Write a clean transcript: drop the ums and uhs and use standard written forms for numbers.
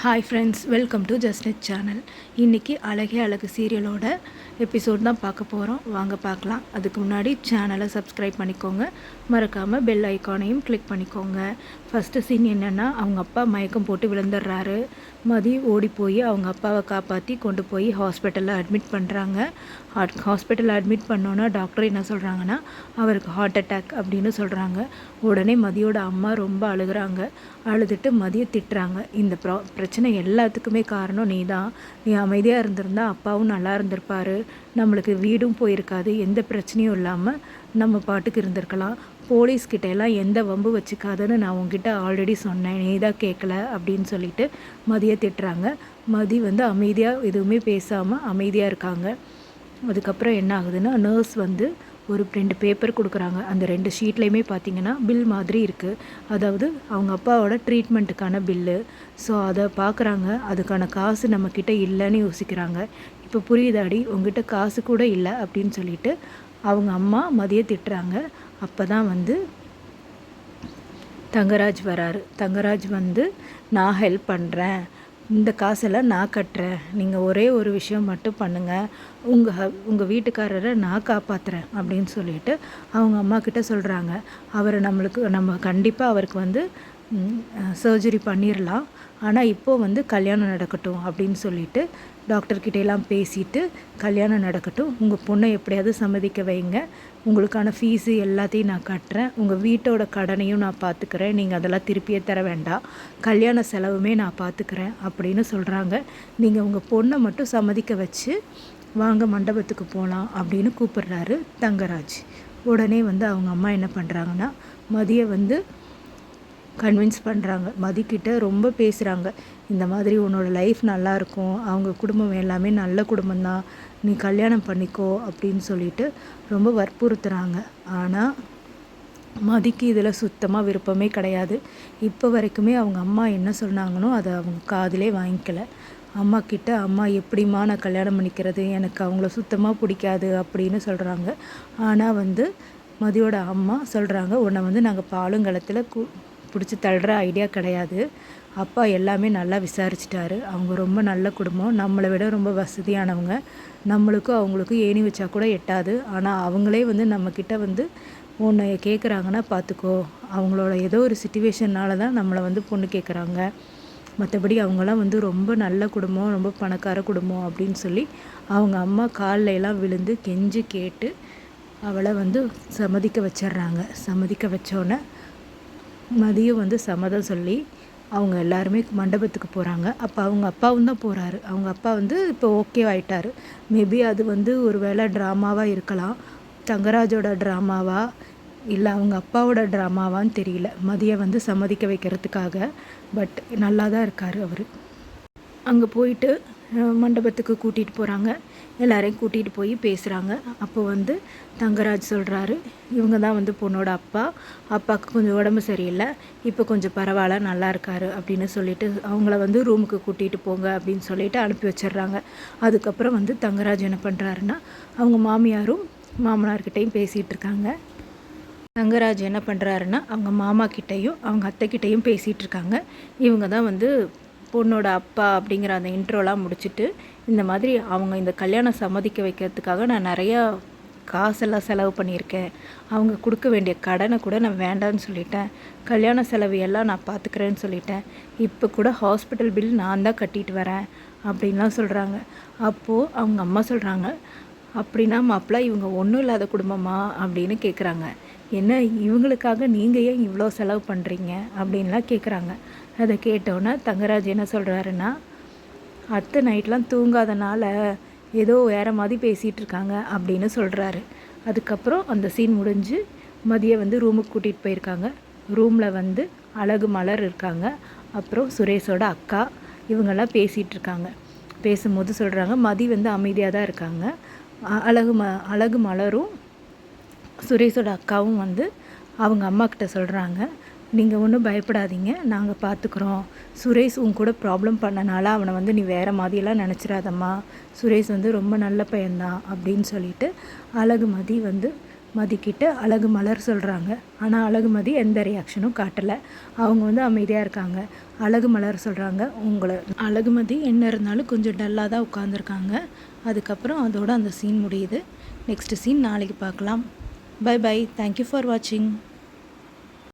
Hi friends, welcome to Just Net channel. இன்றைக்கி அழகே அழகு சீரியலோட எபிசோட் தான் பார்க்க போகிறோம். வாங்க பார்க்கலாம். அதுக்கு முன்னாடி சேனலை சப்ஸ்கிரைப் பண்ணிக்கோங்க, மறக்காமல் பெல் ஐக்கானையும் கிளிக் பண்ணிக்கோங்க. ஃபஸ்ட்டு சீன் என்னென்னா, அவங்க அப்பா மயக்கம் போட்டு விழுந்துடுறாரு. மதி ஓடி போய் அவங்க அப்பாவை காப்பாற்றி கொண்டு போய் ஹாஸ்பிட்டலில் அட்மிட் பண்ணுறாங்க. ஹாஸ்பிட்டலில் அட்மிட் பண்ணோன்னா டாக்டர் என்ன சொல்கிறாங்கன்னா, அவருக்கு ஹார்ட் அட்டாக் அப்படின்னு சொல்கிறாங்க. உடனே மதியோட அம்மா ரொம்ப அழுகிறாங்க. அழுதுட்டு மதியை திட்டுறாங்க. இந்த பிரச்சனை எல்லாத்துக்குமே காரணம் நீ தான். நீ அமைதியாக இருந்திருந்தா அப்பாவும் நல்லா இருந்திருப்பாரு. நம்மளுக்கு வீடும் போயிருக்காது. எந்த பிரச்சனையும் இல்லாமல் நம்ம பாட்டுக்கு இருந்திருக்கலாம். போலீஸ்கிட்ட எல்லாம் எந்த வம்பு வச்சுக்காதுன்னு நான் உங்ககிட்ட ஆல்ரெடி சொன்னேன், நீ தான் கேட்கல அப்படின்னு சொல்லிட்டு மதியை திட்டுறாங்க. மதி அமைதியாக எதுவுமே பேசாமல் அமைதியாக இருக்காங்க. அதுக்கப்புறம் என்ன ஆகுதுன்னா, நர்ஸ் ஒரு 2 பேப்பர் கொடுக்குறாங்க. அந்த 2 ஷீட்லேயுமே பார்த்திங்கன்னா பில் மாதிரி இருக்குது. அதாவது அவங்க அப்பாவோட ட்ரீட்மெண்ட்டுக்கான பில்லு. ஸோ அதை பார்க்குறாங்க. அதுக்கான காசு நம்மக்கிட்ட இல்லைன்னு யோசிக்கிறாங்க. இப்போ புரியுதாடி, உங்ககிட்ட காசு கூட இல்லை அப்படின்னு சொல்லிட்டு அவங்க அம்மா மதியை திட்டுறாங்க. அப்போ தான் தங்கராஜ் வராரு. தங்கராஜ் நான் ஹெல்ப் பண்ணுறேன், இந்த காசெல்லாம் நான் கட்டுறேன், நீங்கள் ஒரே ஒரு விஷயம் மட்டும் பண்ணுங்கள், உங்கள் வீட்டுக்காரரை நான் காப்பாற்றுறேன் அப்படின்னு சொல்லிட்டு அவங்க அம்மா கிட்ட சொல்கிறாங்க. அவரை நம்ம கண்டிப்பாக அவருக்கு சர்ஜரி பண்ணிடலாம், ஆனால் இப்போது கல்யாணம் நடக்கட்டும் அப்படின்னு சொல்லிட்டு டாக்டர்கிட்டையெல்லாம் பேசிட்டு கல்யாணம் நடக்கட்டும், உங்கள் பொண்ணை எப்படியாவது சம்மதிக்க வைங்க, உங்களுக்கான ஃபீஸு எல்லாத்தையும் நான் கட்டுறேன், உங்கள் வீட்டோட கடனையும் நான் பார்த்துக்கிறேன், நீங்கள் அதெல்லாம் திருப்பியே தர வேண்டாம், கல்யாண செலவுமே நான் பார்த்துக்கிறேன் அப்படின்னு சொல்கிறாங்க. நீங்கள் உங்கள் பொண்ணை மட்டும் சம்மதிக்க வச்சு வாங்க மண்டபத்துக்கு போகலாம் அப்படின்னு கூப்பிடுறாரு தங்கராஜ். உடனே அவங்க அம்மா என்ன பண்ணுறாங்கன்னா, மதியை கன்வின்ஸ் பண்ணுறாங்க. மதிக்கிட்ட ரொம்ப பேசுகிறாங்க. இந்த மாதிரி உன்னோட லைஃப் நல்லாயிருக்கும், அவங்க குடும்பம் எல்லாமே நல்ல குடும்பம்தான், நீ கல்யாணம் பண்ணிக்கோ அப்படின்னு சொல்லிட்டு ரொம்ப வற்புறுத்துகிறாங்க. ஆனால் மதிக்கு இதில் சுத்தமாக விருப்பமே கிடையாது. இப்போ வரைக்குமே அவங்க அம்மா என்ன சொன்னாங்கன்னோ அதை அவங்க காதிலே வாங்கிக்கல. அம்மா கிட்ட, அம்மா எப்படிம்மா நான் கல்யாணம் பண்ணிக்கிறது, எனக்கு அவங்கள சுத்தமாக பிடிக்காது அப்படின்னு சொல்கிறாங்க. ஆனால் மதியோட அம்மா சொல்கிறாங்க, உன்னை நாங்கள் பாலுங்கலத்தில் பிடிச்சி தள்ளுற ஐடியா கிடையாது, அப்பா எல்லாமே நல்லா விசாரிச்சிட்டாரு, அவங்க ரொம்ப நல்ல குடும்பம், நம்மளை விட ரொம்ப வசதியானவங்க, நம்மளுக்கும் அவங்களுக்கும் ஏணி வச்சா கூட எட்டாது, ஆனால் அவங்களே நம்மக்கிட்ட உன்னை கேட்குறாங்கன்னா பார்த்துக்கோ, அவங்களோட ஏதோ ஒரு சிச்சுவேஷன்னால தான் நம்மளை பொண்ணு கேட்குறாங்க, மற்றபடி அவங்களாம் ரொம்ப நல்ல குடும்பம், ரொம்ப பணக்கார குடும்பம் அப்படின்னு சொல்லி அவங்க அம்மா காலில் எல்லாம் விழுந்து கெஞ்சி கேட்டு அவளை சம்மதிக்க வச்சிட்றாங்க. சம்மதிக்க வச்சோன்னே மதியம் சம்மதம் சொல்லி அவங்க எல்லாருமே மண்டபத்துக்கு போகிறாங்க. அப்போ அவங்க அப்பாவும் தான் போகிறாரு. அவங்க அப்பா இப்போ ஓகே ஆகிட்டார். மேபி அது ஒரு வேளை ட்ராமாவாக இருக்கலாம், தங்கராஜோட ட்ராமாவா இல்லை அவங்க அப்பாவோட ட்ராமாவான்னு தெரியல, மதியை சம்மதிக்க வைக்கிறதுக்காக. பட் நல்லா தான் இருக்கார் அவர். அங்கே போயிட்டு மண்டபத்துக்கு கூட்டிகிட்டு போகிறாங்க. எல்லாரையும் கூட்டிகிட்டு போய் பேசுகிறாங்க. அப்போ தங்கராஜ் சொல்கிறாரு, இவங்க தான் பொண்ணோட அப்பா, அப்பாவுக்கு கொஞ்சம் உடம்பு சரியில்லை, இப்போ கொஞ்சம் பரவாயில்ல, நல்லா இருக்காரு அப்படின்னு சொல்லிட்டு அவங்கள ரூமுக்கு கூட்டிகிட்டு போங்க அப்படின்னு சொல்லிட்டு அனுப்பி வச்சிடுறாங்க. அதுக்கப்புறம் தங்கராஜ் என்ன பண்ணுறாருன்னா, அவங்க மாமியாரும் மாமனார்கிட்டையும் பேசிகிட்டு இருக்காங்க. தங்கராஜ் என்ன பண்ணுறாருன்னா, அவங்க மாமா கிட்டேயும் அவங்க அத்தைக்கிட்டையும் பேசிகிட்டு இருக்காங்க. இவங்க தான் பொண்ணோட அப்பா அப்படிங்கிற அந்த இன்ட்ரோலாம் முடிச்சுட்டு, இந்த மாதிரி அவங்க இந்த கல்யாணம் சம்மதிக்க வைக்கிறதுக்காக நான் நிறையா காசெல்லாம் செலவு பண்ணியிருக்கேன், அவங்க கொடுக்க வேண்டிய கடனை கூட நான் வேண்டான்னு சொல்லிட்டேன், கல்யாண செலவு எல்லாம் நான் பார்த்துக்கிறேன்னு சொல்லிட்டேன், இப்போ கூட ஹாஸ்பிட்டல் பில் நான் தான் கட்டிட்டு வரேன் அப்படின்லாம் சொல்கிறாங்க. அப்போது அவங்க அம்மா சொல்கிறாங்க, அப்படின்னா மாப்பிள்ள இவங்க ஒன்றும் இல்லாத குடும்பமா அப்படின்னு கேட்குறாங்க. என்ன இவங்களுக்காக நீங்கள் ஏன் இவ்வளோ செலவு பண்ணுறீங்க அப்படின்லாம் கேட்குறாங்க. அதை கேட்டோன்னே தங்கராஜ் என்ன சொல்கிறாருன்னா, அத்தை நைட்லாம் தூங்காதனால ஏதோ வேறு மாதிரி பேசிகிட்டு இருக்காங்க அப்படின்னு சொல்கிறாரு. அதுக்கப்புறம் அந்த சீன் முடிஞ்சு மதியை ரூமுக்கு கூட்டிகிட்டு போயிருக்காங்க. ரூமில் அழகு மலர் இருக்காங்க, அப்புறம் சுரேஷோட அக்கா, இவங்கெல்லாம் பேசிகிட்டு இருக்காங்க. பேசும்போது சொல்கிறாங்க, மதி அமைதியாக தான் இருக்காங்க. அழகு மலரும் சுரேஷோட அக்காவும் அவங்க அம்மா கிட்ட சொல்கிறாங்க, நீங்கள் ஒன்றும் பயப்படாதீங்க, நாங்கள் பார்த்துக்குறோம், சுரேஷ் உன் கூட ப்ராப்ளம் பண்ணனால அவனை நீ வேறு மாதிரியெல்லாம் நினச்சிடாதம்மா, சுரேஷ் ரொம்ப நல்ல பையன்தான் அப்படின்னு சொல்லிட்டு அழகுமதி மதிக்கிட்ட அழகு மலர் சொல்கிறாங்க. ஆனால் அழகுமதி எந்த ரியாக்ஷனும் காட்டலை. அவங்க வந்து அமைதியாக இருக்காங்க. அழகு மலர் சொல்கிறாங்க, உங்களை அழகுமதி என்ன இருந்தாலும் கொஞ்சம் டல்லாக தான் உட்காந்துருக்காங்க. அதுக்கப்புறம் அதோட அந்த சீன் முடியுது. நெக்ஸ்ட் சீன் நாளைக்கு பார்க்கலாம். By by. தேங்க்யூ ஃபார் வாட்சிங்.